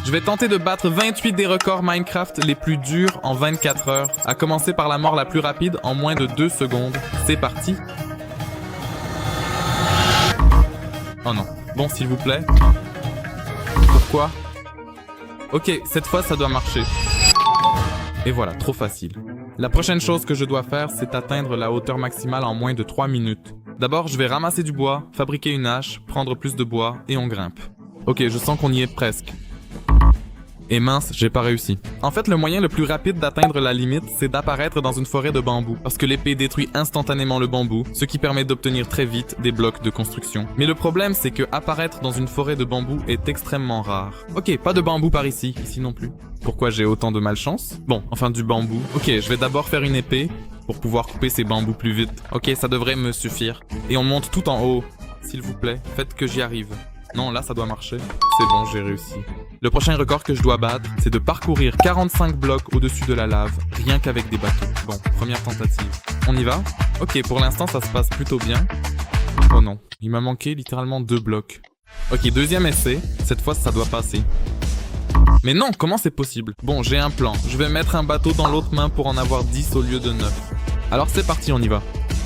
Je vais tenter de battre 28 des records Minecraft les plus durs en 24 heures, à commencer par la mort la plus rapide en moins de 2 secondes. C'est parti. Oh non. Bon, s'il vous plaît. Pourquoi? Ok, cette fois, ça doit marcher. Et voilà, trop facile. La prochaine chose que je dois faire, c'est atteindre la hauteur maximale en moins de 3 minutes. D'abord, je vais ramasser du bois, fabriquer une hache, prendre plus de bois et on grimpe. Ok, je sens qu'on y est presque. Et mince, j'ai pas réussi. En fait, le moyen le plus rapide d'atteindre la limite, c'est d'apparaître dans une forêt de bambou, parce que l'épée détruit instantanément le bambou, ce qui permet d'obtenir très vite des blocs de construction. Mais le problème, c'est que apparaître dans une forêt de bambou est extrêmement rare. Ok, pas de bambou par ici, ici non plus. Pourquoi j'ai autant de malchance? Bon, enfin du bambou. Ok, je vais d'abord faire une épée, pour pouvoir couper ces bambous plus vite. Ok, ça devrait me suffire. Et on monte tout en haut. S'il vous plaît, faites que j'y arrive. Non, là, ça doit marcher. C'est bon, j'ai réussi. Le prochain record que je dois battre, c'est de parcourir 45 blocs au-dessus de la lave, rien qu'avec des bateaux. Bon, première tentative. On y va? Ok, pour l'instant, ça se passe plutôt bien. Oh non, il m'a manqué littéralement 2 blocs. Ok, deuxième essai. Cette fois, ça doit passer. Mais non, comment c'est possible? Bon, j'ai un plan. Je vais mettre un bateau dans l'autre main pour en avoir 10 au lieu de 9. Alors c'est parti, on y va.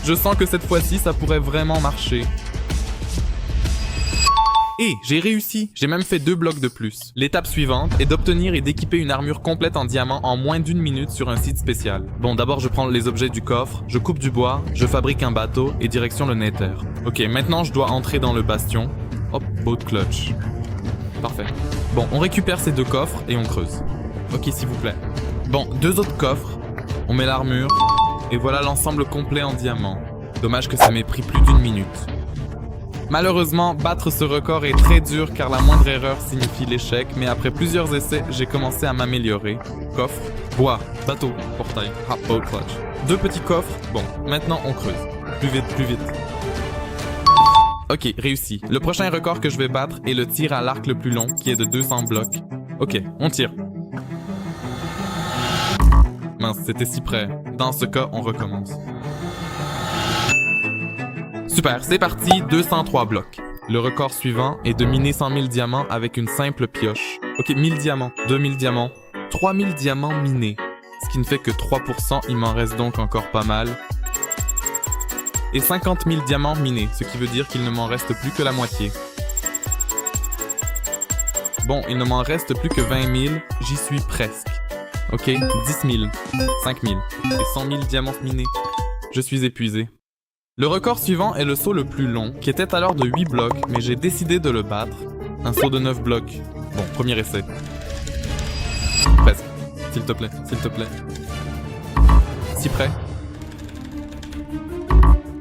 Je sens que cette fois-ci, ça pourrait vraiment marcher. Et j'ai réussi, j'ai même fait 2 blocs de plus. L'étape suivante est d'obtenir et d'équiper une armure complète en diamant en moins d'1 minute sur un site spécial. Bon, d'abord je prends les objets du coffre, je coupe du bois, je fabrique un bateau et direction le Nether. Ok, maintenant je dois entrer dans le bastion. Hop, boat clutch. Parfait. Bon, on récupère ces 2 coffres et on creuse. Ok, s'il vous plaît. Bon, 2 autres coffres, on met l'armure, et voilà l'ensemble complet en diamant. Dommage que ça m'ait pris plus d'1 minute. Malheureusement, battre ce record est très dur car la moindre erreur signifie l'échec, mais après plusieurs essais, j'ai commencé à m'améliorer. Coffre, bois, bateau, portail, boat clutch. 2 petits coffres, bon, maintenant on creuse. Plus vite, plus vite. Ok, réussi. Le prochain record que je vais battre est le tir à l'arc le plus long, qui est de 200 blocs. Ok, on tire. Mince, c'était si près. Dans ce cas, on recommence. Super, c'est parti, 203 blocs. Le record suivant est de miner 100 000 diamants avec une simple pioche. Ok, 1000 diamants, 2000 diamants, 3000 diamants minés. Ce qui ne fait que 3%, il m'en reste donc encore pas mal. Et 50 000 diamants minés, ce qui veut dire qu'il ne m'en reste plus que la moitié. Bon, il ne m'en reste plus que 20 000, j'y suis presque. Ok, 10 000, 5 000 et 100 000 diamants minés. Je suis épuisé. Le record suivant est le saut le plus long, qui était alors de 8 blocs, mais j'ai décidé de le battre. Un saut de 9 blocs. Bon, premier essai. Presque. S'il te plaît, s'il te plaît. Si près.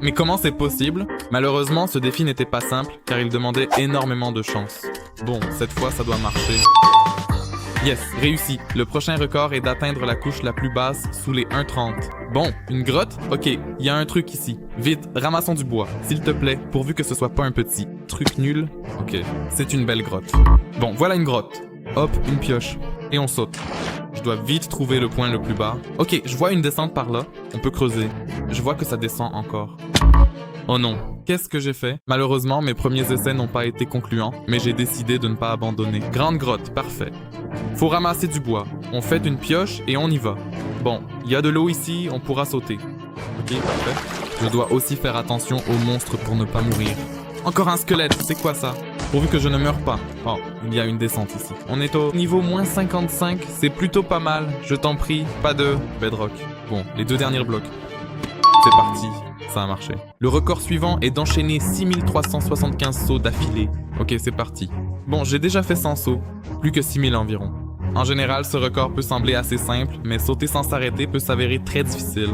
Mais comment c'est possible? Malheureusement, ce défi n'était pas simple, car il demandait énormément de chance. Bon, cette fois, ça doit marcher. Yes, réussi. Le prochain record est d'atteindre la couche la plus basse sous les 1,30. Bon, une grotte? Ok, il y a un truc ici. Vite, ramassons du bois, s'il te plaît, pourvu que ce soit pas un petit truc nul. Ok, c'est une belle grotte. Bon, voilà une grotte. Hop, une pioche. Et on saute. Je dois vite trouver le point le plus bas. Ok, je vois une descente par là. On peut creuser. Je vois que ça descend encore. Oh non, qu'est-ce que j'ai fait? Malheureusement, mes premiers essais n'ont pas été concluants, mais j'ai décidé de ne pas abandonner. Grande grotte, parfait. Faut ramasser du bois. On fait une pioche et on y va. Bon, il y a de l'eau ici, on pourra sauter. Ok, parfait. Je dois aussi faire attention aux monstres pour ne pas mourir. Encore un squelette, c'est quoi ça? Pourvu que je ne meure pas. Oh, il y a une descente ici. On est au niveau moins 55, c'est plutôt pas mal. Je t'en prie, pas de bedrock. Bon, les 2 derniers blocs. C'est parti, ça a marché. Le record suivant est d'enchaîner 6375 sauts d'affilée. Ok, c'est parti. Bon, j'ai déjà fait 100 sauts, plus que 6000 environ. En général, ce record peut sembler assez simple, mais sauter sans s'arrêter peut s'avérer très difficile.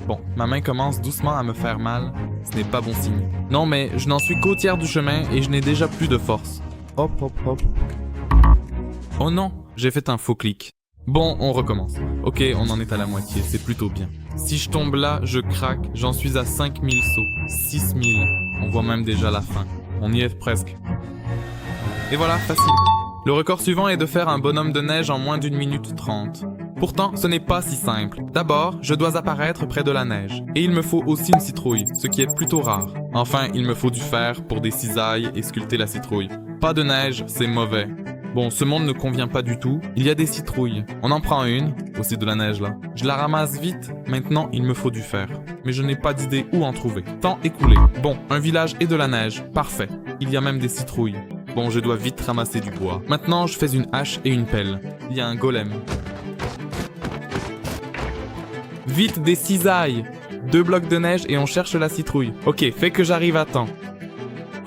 Bon, ma main commence doucement à me faire mal. Ce n'est pas bon signe. Non, mais je n'en suis qu'au tiers du chemin et je n'ai déjà plus de force. Hop, hop, hop. Oh non, j'ai fait un faux clic. Bon, on recommence. Ok, on en est à la moitié, c'est plutôt bien. Si je tombe là, je craque, j'en suis à 5000 sauts, 6000. On voit même déjà la fin. On y est presque. Et voilà, facile. Le record suivant est de faire un bonhomme de neige en moins d'1 minute 30. Pourtant, ce n'est pas si simple. D'abord, je dois apparaître près de la neige. Et il me faut aussi une citrouille, ce qui est plutôt rare. Enfin, il me faut du fer pour des cisailles et sculpter la citrouille. Pas de neige, c'est mauvais. Bon, ce monde ne convient pas du tout. Il y a des citrouilles. On en prend une. Aussi de la neige là. Je la ramasse vite. Maintenant, il me faut du fer. Mais je n'ai pas d'idée où en trouver. Temps écoulé. Bon, un village et de la neige. Parfait. Il y a même des citrouilles. Bon, je dois vite ramasser du bois. Maintenant, je fais une hache et une pelle. Il y a un golem. Vite des cisailles. 2 blocs de neige et on cherche la citrouille. Ok, fait que j'arrive à temps.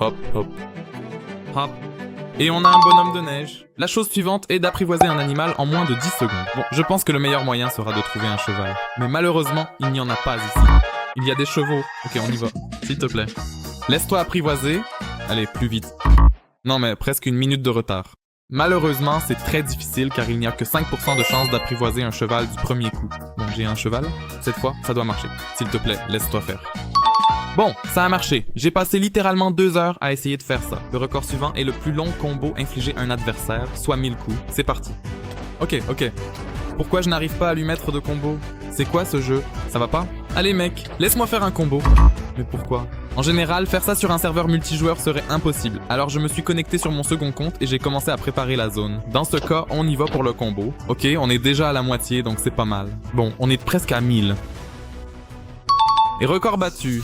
Hop, hop. Hop. Et on a un bonhomme de neige. La chose suivante est d'apprivoiser un animal en moins de 10 secondes. Bon, je pense que le meilleur moyen sera de trouver un cheval. Mais malheureusement, il n'y en a pas ici. Il y a des chevaux. Ok, on y va. S'il te plaît. Laisse-toi apprivoiser. Allez, plus vite. Non mais presque une minute de retard. Malheureusement, c'est très difficile car il n'y a que 5% de chance d'apprivoiser un cheval du premier coup. Bon, j'ai un cheval. Cette fois, ça doit marcher. S'il te plaît, laisse-toi faire. Bon, ça a marché. J'ai passé littéralement 2 heures à essayer de faire ça. Le record suivant est le plus long combo infligé à un adversaire, soit 1000 coups. C'est parti. Ok. Pourquoi je n'arrive pas à lui mettre de combo? C'est quoi ce jeu? Ça va pas? Allez mec, laisse-moi faire un combo. Mais pourquoi? En général, faire ça sur un serveur multijoueur serait impossible. Alors je me suis connecté sur mon second compte et j'ai commencé à préparer la zone. Dans ce cas, on y va pour le combo. Ok, on est déjà à la moitié, donc c'est pas mal. Bon, on est presque à 1000. Et record battu.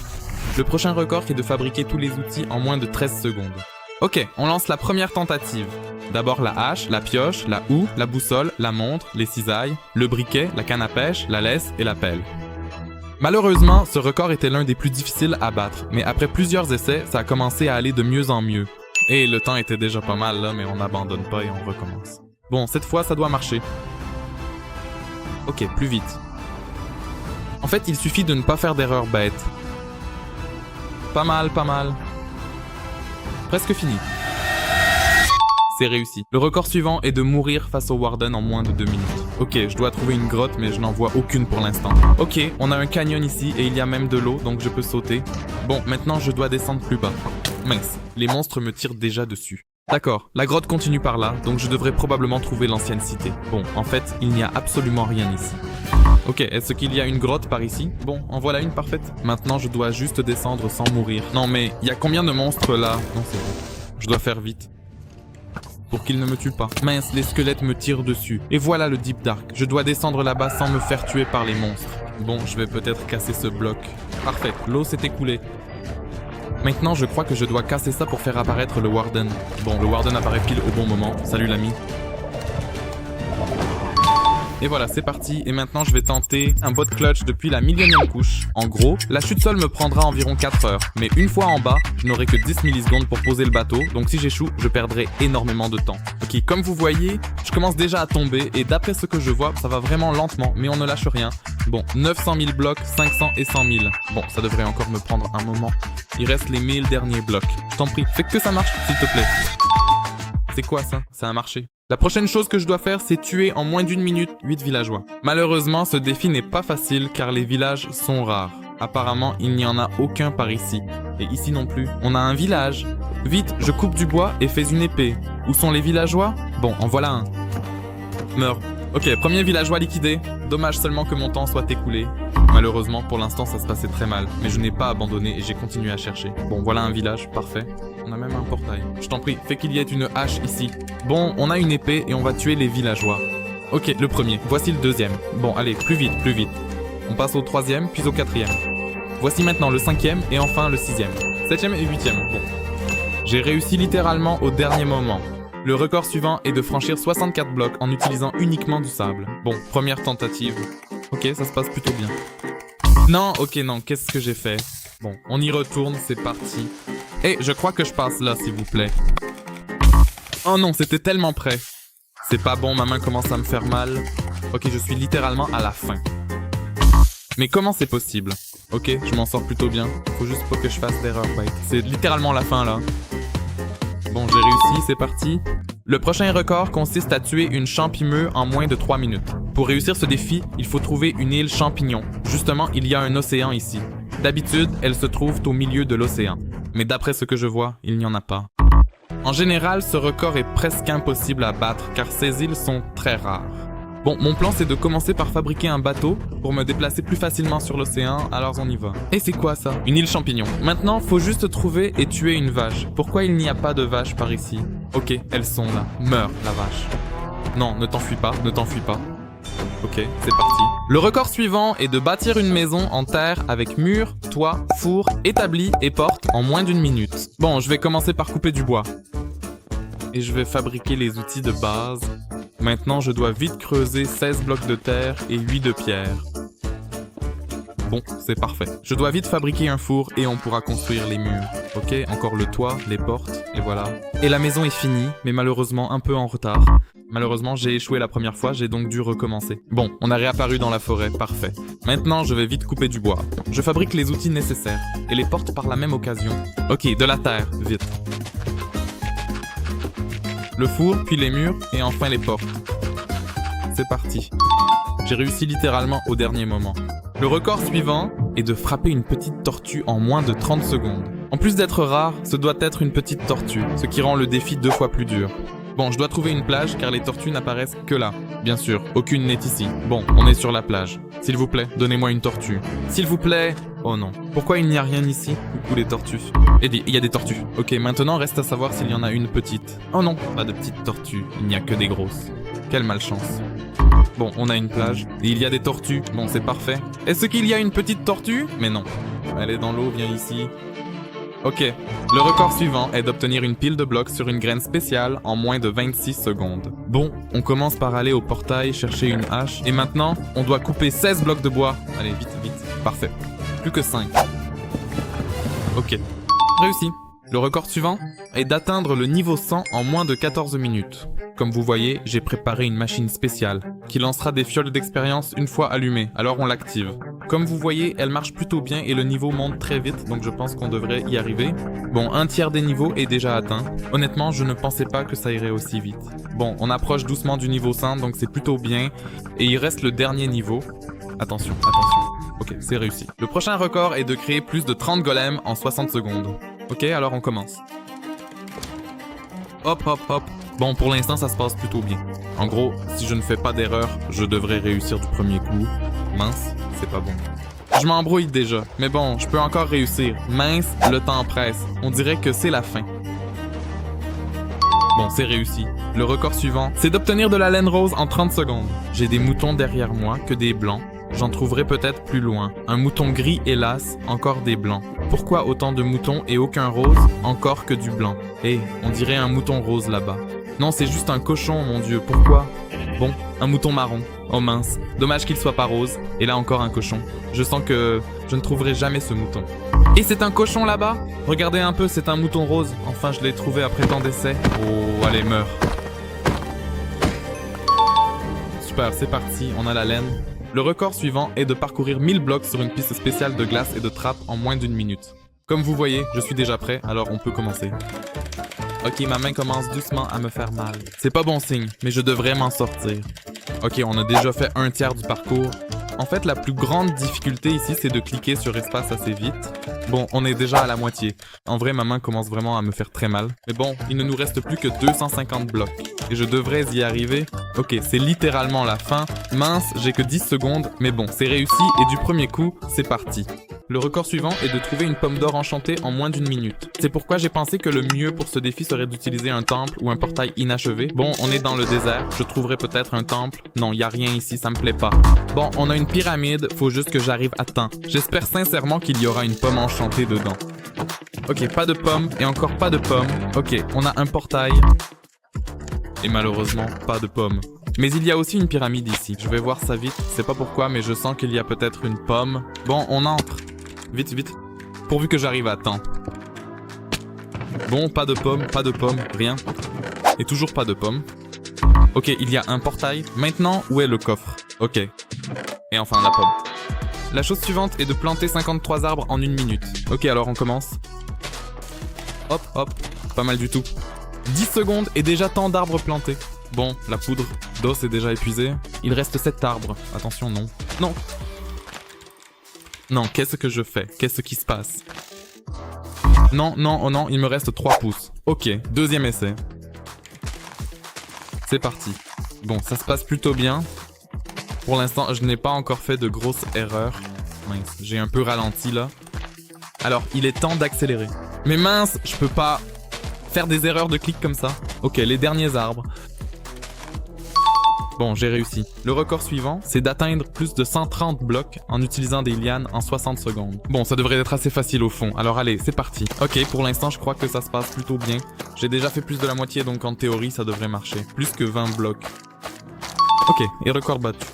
Le prochain record est de fabriquer tous les outils en moins de 13 secondes. Ok, on lance la première tentative. D'abord la hache, la pioche, la houe, la boussole, la montre, les cisailles, le briquet, la canne à pêche, la laisse et la pelle. Malheureusement, ce record était l'un des plus difficiles à battre, mais après plusieurs essais, ça a commencé à aller de mieux en mieux. Et le temps était déjà pas mal là, mais on n'abandonne pas et on recommence. Bon, cette fois, ça doit marcher. Ok, plus vite. En fait, il suffit de ne pas faire d'erreur bête. Pas mal. Presque fini. C'est réussi. Le record suivant est de mourir face au Warden en moins de 2 minutes. Ok, je dois trouver une grotte, mais je n'en vois aucune pour l'instant. Ok, on a un canyon ici et il y a même de l'eau, donc je peux sauter. Bon, maintenant je dois descendre plus bas. Mince, les monstres me tirent déjà dessus. D'accord, la grotte continue par là, donc je devrais probablement trouver l'ancienne cité. Bon, en fait, il n'y a absolument rien ici. Ok, est-ce qu'il y a une grotte par ici? Bon, en voilà une parfaite. Maintenant, je dois juste descendre sans mourir. Non mais, il y a combien de monstres là? Non, c'est bon. Je dois faire vite. Pour qu'ils ne me tuent pas. Mince, les squelettes me tirent dessus. Et voilà le Deep Dark. Je dois descendre là-bas sans me faire tuer par les monstres. Bon, je vais peut-être casser ce bloc. Parfait, l'eau s'est écoulée. Maintenant, je crois que je dois casser ça pour faire apparaître le Warden. Bon, le Warden apparaît pile au bon moment. Salut l'ami. Et voilà, c'est parti. Et maintenant, je vais tenter un bot clutch depuis la 1000e couche. En gros, la chute seule me prendra environ 4 heures. Mais une fois en bas, je n'aurai que 10 millisecondes pour poser le bateau. Donc si j'échoue, je perdrai énormément de temps. Ok, comme vous voyez, je commence déjà à tomber. Et d'après ce que je vois, ça va vraiment lentement. Mais on ne lâche rien. Bon, 900 000 blocs, 500 et 100 000. Bon, ça devrait encore me prendre un moment. Il reste les 1000 derniers blocs. Je t'en prie, fais que ça marche, s'il te plaît. C'est quoi ça? Ça a marché. La prochaine chose que je dois faire, c'est tuer en moins d'1 minute 8 villageois. Malheureusement, ce défi n'est pas facile car les villages sont rares. Apparemment, il n'y en a aucun par ici. Et ici non plus. On a un village. Vite, je coupe du bois et fais une épée. Où sont les villageois? Bon, en voilà un. Meurs. Ok, premier villageois liquidé. Dommage seulement que mon temps soit écoulé. Malheureusement, pour l'instant, ça se passait très mal. Mais je n'ai pas abandonné et j'ai continué à chercher. Bon, voilà un village, parfait. On a même un portail. Je t'en prie, fais qu'il y ait une hache ici. Bon, on a une épée et on va tuer les villageois. Ok, le premier. Voici le deuxième. Bon, allez, plus vite. On passe au troisième, puis au quatrième. Voici maintenant le cinquième et enfin le sixième. Septième et huitième. Bon. J'ai réussi littéralement au dernier moment. Le record suivant est de franchir 64 blocs en utilisant uniquement du sable. Bon, première tentative. Ok, ça se passe plutôt bien. Non, ok, non, qu'est-ce que j'ai fait? Bon, on y retourne, c'est parti. Et je crois que je passe là, s'il vous plaît. Oh non, c'était tellement près. C'est pas bon, ma main commence à me faire mal. Ok, je suis littéralement à la fin. Mais comment c'est possible? Ok, je m'en sors plutôt bien. Faut juste pas que je fasse d'erreur, bête. C'est littéralement la fin, là. Bon, j'ai réussi, c'est parti. Le prochain record consiste à tuer une champimeux en moins de 3 minutes. Pour réussir ce défi, il faut trouver une île champignon. Justement, il y a un océan ici. D'habitude, elle se trouve au milieu de l'océan. Mais d'après ce que je vois, il n'y en a pas. En général, ce record est presque impossible à battre car ces îles sont très rares. Bon, mon plan c'est de commencer par fabriquer un bateau pour me déplacer plus facilement sur l'océan, alors on y va. Et c'est quoi ça? Une île champignon. Maintenant, faut juste trouver et tuer une vache. Pourquoi il n'y a pas de vache par ici? Ok, elles sont là. Meurs, la vache. Non, ne t'enfuis pas, ne t'enfuis pas. Ok, c'est parti. Le record suivant est de bâtir une maison en terre avec mur, toit, four, établi et porte en moins d'une minute. Bon, je vais commencer par couper du bois. Et je vais fabriquer les outils de base. Maintenant, je dois vite creuser 16 blocs de terre et 8 de pierre. Bon, c'est parfait. Je dois vite fabriquer un four et on pourra construire les murs. Ok, encore le toit, les portes, et voilà. Et la maison est finie, mais malheureusement un peu en retard. Malheureusement, j'ai échoué la première fois, j'ai donc dû recommencer. Bon, on a réapparu dans la forêt, parfait. Maintenant, je vais vite couper du bois. Je fabrique les outils nécessaires, et les porte par la même occasion. Ok, de la terre, vite. Le four, puis les murs, et enfin les portes. C'est parti. J'ai réussi littéralement au dernier moment. Le record suivant est de frapper une petite tortue en moins de 30 secondes. En plus d'être rare, ce doit être une petite tortue, ce qui rend le défi 2 fois plus dur. Bon, je dois trouver une plage car les tortues n'apparaissent que là. Bien sûr, aucune n'est ici. Bon, on est sur la plage. S'il vous plaît, donnez-moi une tortue. S'il vous plaît... Oh non. Pourquoi il n'y a rien ici? Coucou les tortues. Il y a des tortues. Ok, maintenant reste à savoir s'il y en a une petite. Oh non, pas de petite tortue. Il n'y a que des grosses. Quelle malchance. Bon, on a une plage. Et il y a des tortues. Bon, c'est parfait. Est-ce qu'il y a une petite tortue? Mais non. Elle est dans l'eau, viens ici. Ok. Le record suivant est d'obtenir une pile de blocs sur une graine spéciale en moins de 26 secondes. Bon, on commence par aller au portail chercher une hache. Et maintenant, on doit couper 16 blocs de bois. Allez, vite, vite. Parfait. Plus que 5. Ok. Réussi. Le record suivant est d'atteindre le niveau 100 en moins de 14 minutes. Comme vous voyez, j'ai préparé une machine spéciale qui lancera des fioles d'expérience une fois allumées, alors on l'active. Comme vous voyez, elle marche plutôt bien et le niveau monte très vite, donc je pense qu'on devrait y arriver. Bon, un tiers des niveaux est déjà atteint. Honnêtement, je ne pensais pas que ça irait aussi vite. Bon, on approche doucement du niveau 100, donc c'est plutôt bien. Et il reste le dernier niveau. Attention, attention. Ok, c'est réussi. Le prochain record est de créer plus de 30 golems en 60 secondes. Ok, alors on commence. Hop, hop, hop. Bon, pour l'instant, ça se passe plutôt bien. En gros, si je ne fais pas d'erreur, je devrais réussir du premier coup. Mince, c'est pas bon. Je m'embrouille déjà, mais bon, je peux encore réussir. Mince, le temps presse. On dirait que c'est la fin. Bon, c'est réussi. Le record suivant, c'est d'obtenir de la laine rose en 30 secondes. J'ai des moutons derrière moi, que des blancs. J'en trouverai peut-être plus loin. Un mouton gris, hélas, encore des blancs. Pourquoi autant de moutons et aucun rose, encore que du blanc? On dirait un mouton rose là-bas. Non, c'est juste un cochon, mon Dieu, pourquoi? Bon, un mouton marron. Oh mince, dommage qu'il soit pas rose. Et là encore un cochon. Je sens que je ne trouverai jamais ce mouton. Et c'est un cochon là-bas? Regardez un peu, c'est un mouton rose. Enfin, je l'ai trouvé après tant d'essais. Oh, allez, meurs. Super, c'est parti, on a la laine. Le record suivant est de parcourir 1000 blocs sur une piste spéciale de glace et de trappe en moins d'une minute. Comme vous voyez, je suis déjà prêt, alors on peut commencer. Ok, ma main commence doucement à me faire mal. C'est pas bon signe, mais je devrais m'en sortir. Ok, on a déjà fait un tiers du parcours. En fait, la plus grande difficulté ici, c'est de cliquer sur espace assez vite. Bon, on est déjà à la moitié. En vrai, ma main commence vraiment à me faire très mal. Mais bon, il ne nous reste plus que 250 blocs. Et je devrais y arriver. Ok, c'est littéralement la fin. Mince, j'ai que 10 secondes. Mais bon, c'est réussi et du premier coup, c'est parti. Le record suivant est de trouver une pomme d'or enchantée en moins d'une minute. C'est pourquoi j'ai pensé que le mieux pour ce défi serait d'utiliser un temple ou un portail inachevé. Bon, on est dans le désert, je trouverai peut-être un temple. Non, y a rien ici, ça me plaît pas. Bon, on a une pyramide, faut juste que j'arrive à temps. J'espère sincèrement qu'il y aura une pomme enchantée dedans. Ok, pas de pomme et encore pas de pomme. Ok, on a un portail. Et malheureusement, pas de pomme. Mais il y a aussi une pyramide ici. Je vais voir ça vite, c'est pas pourquoi, mais je sens qu'il y a peut-être une pomme. Bon, on entre. Vite, vite. Pourvu que j'arrive à temps. Bon, pas de pomme, rien. Et toujours pas de pomme. Ok, il y a un portail. Maintenant, où est le coffre? Ok. Et enfin, la pomme. La chose suivante est de planter 53 arbres en une minute. Ok, alors on commence. Hop, hop. Pas mal du tout. 10 secondes et déjà tant d'arbres plantés. Bon, la poudre d'os est déjà épuisée. Il reste 7 arbres. Attention, non. Non. Non, qu'est-ce que je fais? Qu'est-ce qui se passe? Non, non, oh non, il me reste 3 pouces. Ok, deuxième essai. C'est parti. Bon, ça se passe plutôt bien. Pour l'instant, je n'ai pas encore fait de grosses erreurs. Mince, j'ai un peu ralenti là. Alors, il est temps d'accélérer. Mais mince, je peux pas... faire des erreurs de clic comme ça. Ok, les derniers arbres. Bon, j'ai réussi. Le record suivant, c'est d'atteindre plus de 130 blocs en utilisant des lianes en 60 secondes. Bon, ça devrait être assez facile au fond. Alors allez, c'est parti. Ok, pour l'instant, je crois que ça se passe plutôt bien. J'ai déjà fait plus de la moitié, donc en théorie, ça devrait marcher. Plus que 20 blocs. Ok, et record battu.